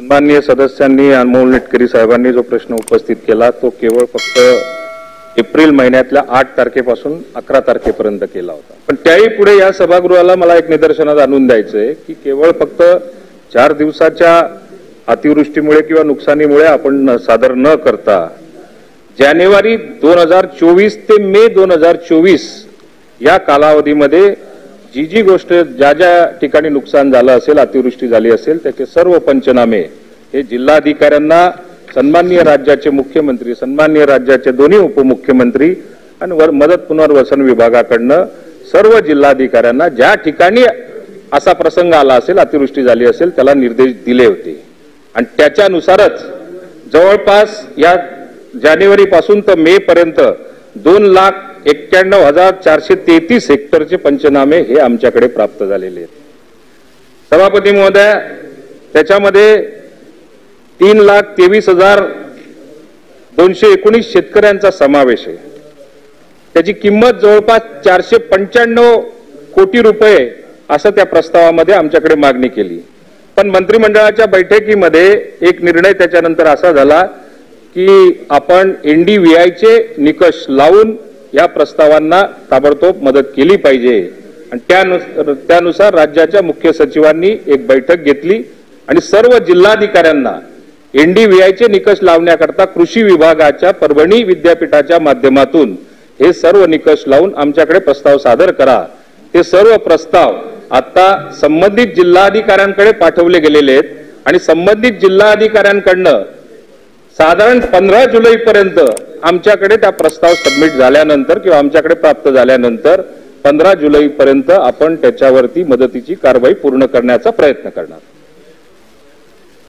सन्माननीय सदस्यांनी अनमोल निटकरी साहेबांनी जो प्रश्न उपस्थित केला तो केवळ फक्त एप्रिल महिन्यातल्या 8 तारखेपासून 11 तारखेपर्यंत केला होता। पण त्याही पुढे या सभागृहाला मला एक निदर्शनात आणून द्यायचंय की केवळ फक्त 4 दिवसाच्या अतिवृष्टीमुळे किंवा नुकसानीमुळे आपण सादर न करता जानेवारी 2024 ते मे 2024 या कालावधीमध्ये जी गोष्ट ज्या ठिकाणी नुकसान झालं असेल, अतिवृष्टी झाली असेल, त्याचे सर्व पंचनामे हे जिल्हाधिकाऱ्यांना, सन्माननीय राज्याचे मुख्यमंत्री, सन्माननीय राज्याचे दोन्ही उपमुख्यमंत्री आणि मदत पुनर्वसन विभागाकडनं सर्व जिल्हाधिकाऱ्यांना ज्या ठिकाणी असा प्रसंग आला असेल, अतिवृष्टी झाली असेल, त्याला निर्देश दिले होते आणि त्याच्यानुसारच जवळपास या जानेवारी पासून तर मे पर्यंत 2,91,433 हेक्टरचे पंचनामे हे आमच्याकडे प्राप्त झालेले आहेत। सभापती महोदय, त्याच्यामध्ये 3,23,219 शेतकऱ्यांचा समावेश आहे। त्याची किंमत जवळपास 495 कोटी रुपये असं त्या प्रस्तावामध्ये आमच्याकडे मागणी केली। पण मंत्रिमंडळाच्या बैठकीमध्ये एक निर्णय त्याच्यानंतर असा झाला की आपण एनडीव्हीआयचे निकष लावून या प्रस्तावांना ताबडतोब मदत केली पाहिजे आणि त्यानुसार राज्याच्या मुख्य सचिवांनी एक बैठक घेतली आणि सर्व जिल्हाधिकाऱ्यांना एनडीव्हीआयचे निकष लावण्याकरता कृषी विभागाच्या परभणी विद्यापीठाच्या माध्यमातून हे सर्व निकष लावून आमच्याकडे प्रस्ताव सादर करा। ते सर्व प्रस्ताव आता संबंधित जिल्हाधिकाऱ्यांकडे पाठवले गेलेले आहेत आणि संबंधित जिल्हाधिकाऱ्यांकडनं साधारण 15 जुलैपर्यंत आमच्याकडे त्या प्रस्ताव सबमिट झाल्यानंतर किंवा आमच्याकडे प्राप्त झाल्यानंतर 15 जुलैपर्यंत आपण त्याच्यावरती मदतीची कारवाई पूर्ण करण्याचा प्रयत्न करणार।